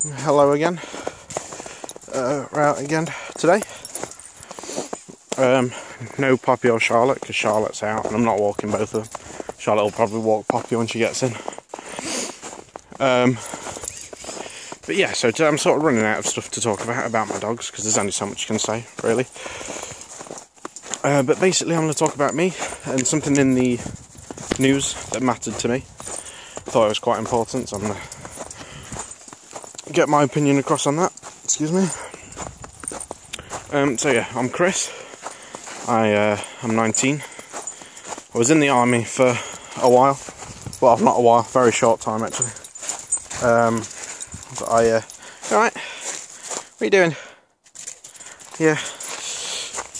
Hello again. Out again today. No Poppy or Charlotte because Charlotte's out and I'm not walking both of them. Charlotte will probably walk Poppy when she gets in. But yeah, so today I'm sort of running out of stuff to talk about my dogs because there's only so much you can say, really. But basically I'm going to talk about me and something in the news that mattered to me. Thought it was quite important, so I'm going to get my opinion across on that. Excuse me. So yeah, I'm Chris. I'm 19. I was in the army for a while. Well, not a while, very short time actually. But alright, what are you doing? Yeah.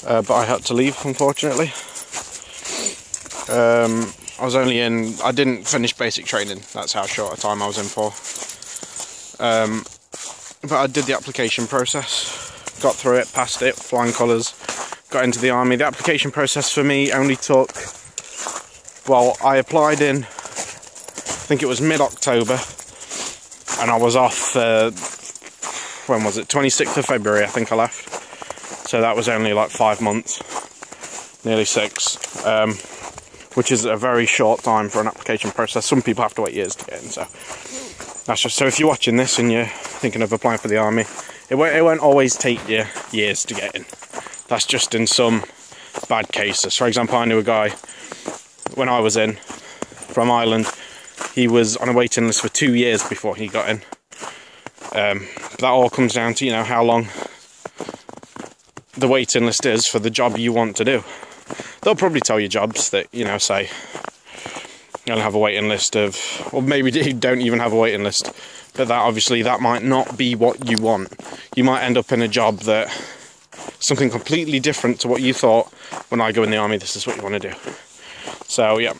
But I had to leave, unfortunately. I didn't finish basic training, that's how short a time I was in for. But I did the application process, got through it, passed it, flying colours, got into the army. The application process for me only took, well, I applied in, I think it was mid-October, and I was off, when was it, 26th of February I think I left. So that was only like 5 months, nearly 6, which is a very short time for an application process. Some people have to wait years to get in, so that's just, so if you're watching this and you're thinking of applying for the army, it won't always take you years to get in. That's just in some bad cases. For example, I knew a guy when I was in from Ireland. He was on a waiting list for 2 years before he got in. That all comes down to, you know, how long the waiting list is for the job you want to do. They'll probably tell you jobs that, you know, say you'll have a waiting list of, or maybe you don't even have a waiting list, but that obviously that might not be what you want. You might end up in a job that something completely different to what you thought. When I go in the army, this is what you want to do. So yeah,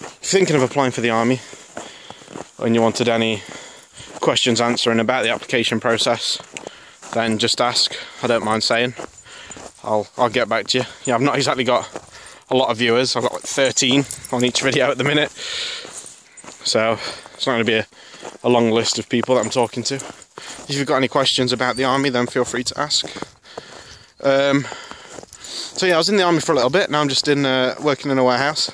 thinking of applying for the army, and you wanted any questions answering about the application process, then just ask. I don't mind saying. I'll get back to you. Yeah, I've not exactly got a lot of viewers. I've got like 13 on each video at the minute, so it's not going to be a long list of people that I'm talking to. If you've got any questions about the army, then feel free to ask. So yeah, I was in the army for a little bit. Now I'm just working in a warehouse.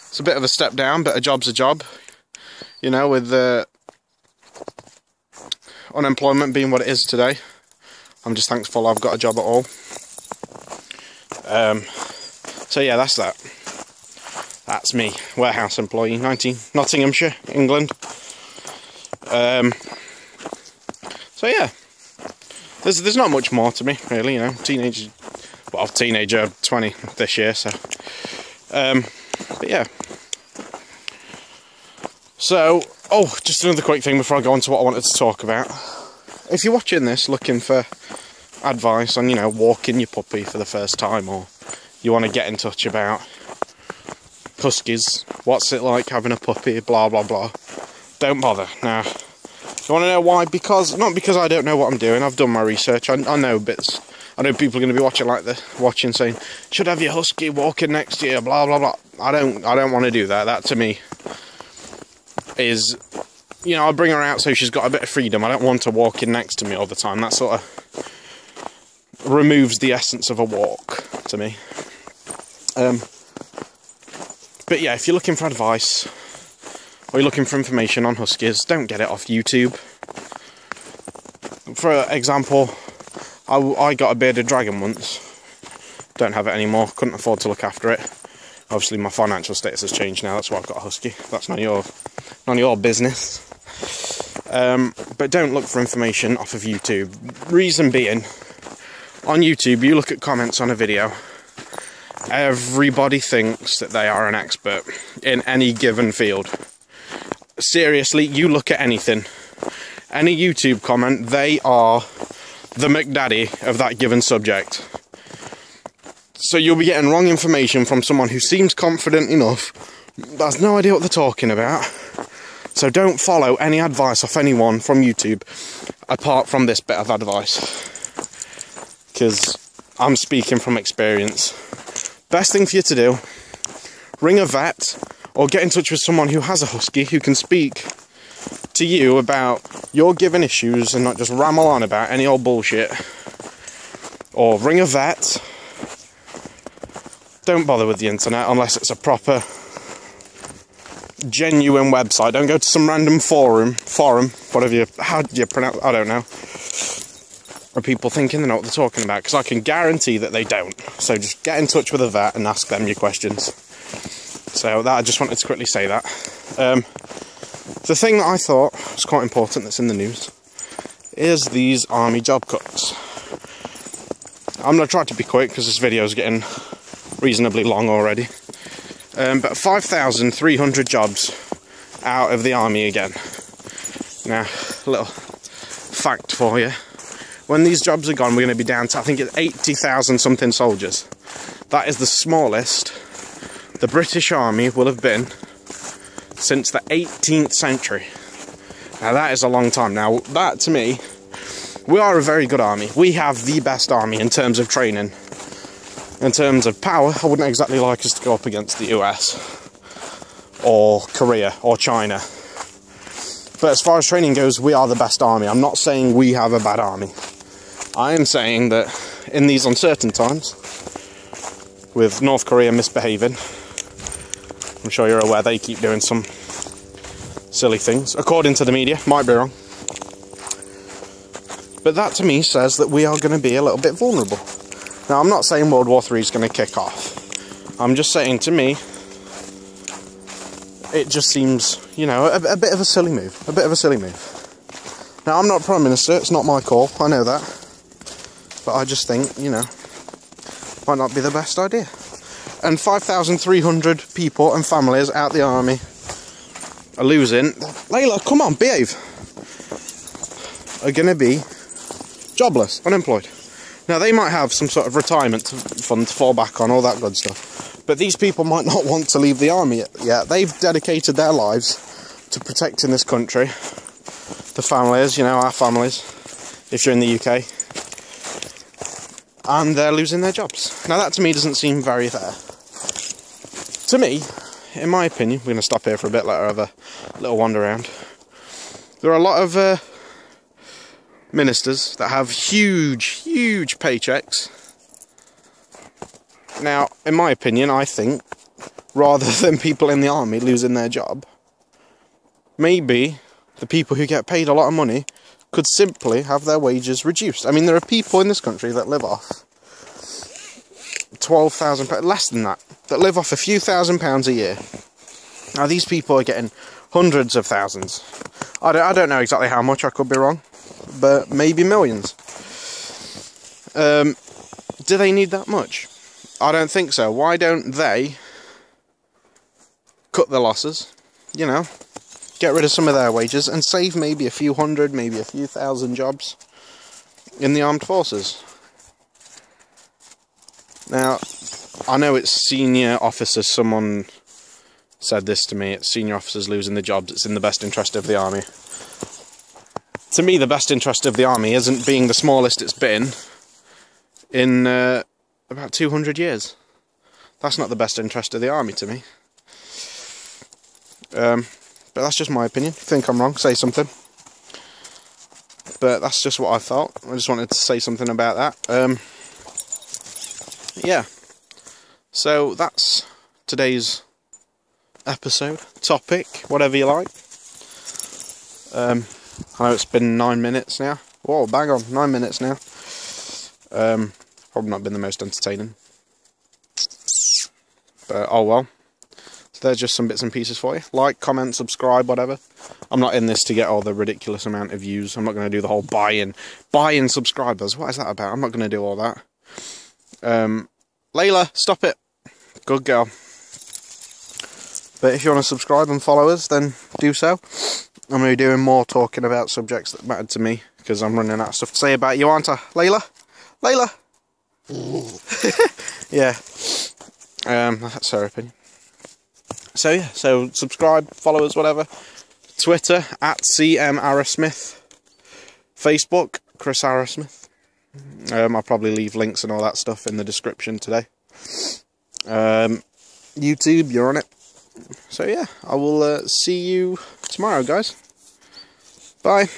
It's a bit of a step down, but a job's a job. You know, with unemployment being what it is today, I'm just thankful I've got a job at all. So yeah, that's that. That's me, warehouse employee, 19, Nottinghamshire, England. So yeah, there's not much more to me, really, you know, teenager, 20 this year, so, but yeah. So, just another quick thing before I go on to what I wanted to talk about. If you're watching this looking for advice on, you know, walking your puppy for the first time, or you want to get in touch about huskies, what's it like having a puppy, blah blah blah, don't bother. Now, you want to know why? Because, not because I don't know what I'm doing, I've done my research, I know bits. I know people are going to be watching saying, should have your husky walking next to you, blah blah blah. I don't want to do that. That to me is, you know, I bring her out so she's got a bit of freedom. I don't want her walking next to me all the time. That sort of removes the essence of a walk to me. But yeah, if you're looking for advice or you're looking for information on huskies, don't get it off YouTube. For example, I got a bearded dragon once. Don't have it anymore. Couldn't afford to look after it. Obviously, my financial status has changed now. That's why I've got a husky. That's none of your business. But don't look for information off of YouTube. Reason being, on YouTube, you look at comments on a video. Everybody thinks that they are an expert in any given field. Seriously, you look at anything. Any YouTube comment, they are the McDaddy of that given subject. So you'll be getting wrong information from someone who seems confident enough, but has no idea what they're talking about. So don't follow any advice off anyone from YouTube, apart from this bit of advice. Because I'm speaking from experience. Best thing for you to do, ring a vet, or get in touch with someone who has a husky, who can speak to you about your given issues and not just ramble on about any old bullshit, or ring a vet, don't bother with the internet unless it's a proper, genuine website. Don't go to some random forum, whatever how do you pronounce, I don't know. Are people thinking they know what they're talking about? Because I can guarantee that they don't. So just get in touch with a vet and ask them your questions. So that, I just wanted to quickly say that. The thing that I thought was quite important that's in the news is these army job cuts. I'm going to try to be quick because this video is getting reasonably long already. But 5,300 jobs out of the army again. Now, a little fact for you. When these jobs are gone, we're going to be down to, I think it's 80,000 something soldiers. That is the smallest the British Army will have been since the 18th century. Now that is a long time. Now that, to me, we are a very good army. We have the best army in terms of training. In terms of power, I wouldn't exactly like us to go up against the US or Korea or China. But as far as training goes, we are the best army. I'm not saying we have a bad army. I am saying that in these uncertain times, with North Korea misbehaving, I'm sure you're aware they keep doing some silly things, according to the media, might be wrong. But that to me says that we are going to be a little bit vulnerable. Now I'm not saying World War III is going to kick off. I'm just saying, to me, it just seems, you know, a bit of a silly move. A bit of a silly move. Now I'm not Prime Minister, it's not my call, I know that. But I just think, you know, might not be the best idea. And 5,300 people and families out the army are losing. Layla, come on, behave. Are going to be jobless, unemployed. Now, they might have some sort of retirement fund to fall back on, all that good stuff. But these people might not want to leave the army yet. They've dedicated their lives to protecting this country. The families, you know, our families, if you're in the UK. And they're losing their jobs. Now, that to me doesn't seem very fair. To me, in my opinion, we're going to stop here for a bit, let her have a little wander around. There are a lot of ministers that have huge paychecks. Now, in my opinion, I think, rather than people in the army losing their job, maybe the people who get paid a lot of money could simply have their wages reduced. I mean, there are people in this country that live off £12,000, less than that live off a few £1,000s a year. Now, these people are getting hundreds of thousands. I don't know exactly how much, I could be wrong, but maybe millions. Do they need that much? I don't think so. Why don't they cut their losses, you know, get rid of some of their wages and save maybe a few hundred, maybe a few thousand jobs in the armed forces? Now, I know it's senior officers, someone said this to me, it's senior officers losing their jobs, it's in the best interest of the army. To me, the best interest of the army isn't being the smallest it's been in about 200 years. That's not the best interest of the army to me. But that's just my opinion. If you think I'm wrong, say something. But that's just what I felt. I just wanted to say something about that. Yeah. So that's today's episode, topic, whatever you like. I know it's been 9 minutes now. Whoa, bang on, 9 minutes now. Probably not been the most entertaining. But oh well. So there's just some bits and pieces for you. Like, comment, subscribe, whatever. I'm not in this to get all the ridiculous amount of views. I'm not going to do the whole buy-in subscribers. What is that about? I'm not going to do all that. Layla, stop it. Good girl. But if you want to subscribe and follow us, then do so. I'm going to be doing more talking about subjects that matter to me, because I'm running out of stuff to say about you, aren't I? Layla? Layla? Yeah. That's her opinion. So yeah, so subscribe, follow us, whatever. Twitter, @CM Arrowsmith. Facebook, Chris Arrowsmith. I'll probably leave links and all that stuff in the description today. YouTube, you're on it. So yeah, I will see you tomorrow, guys. Bye.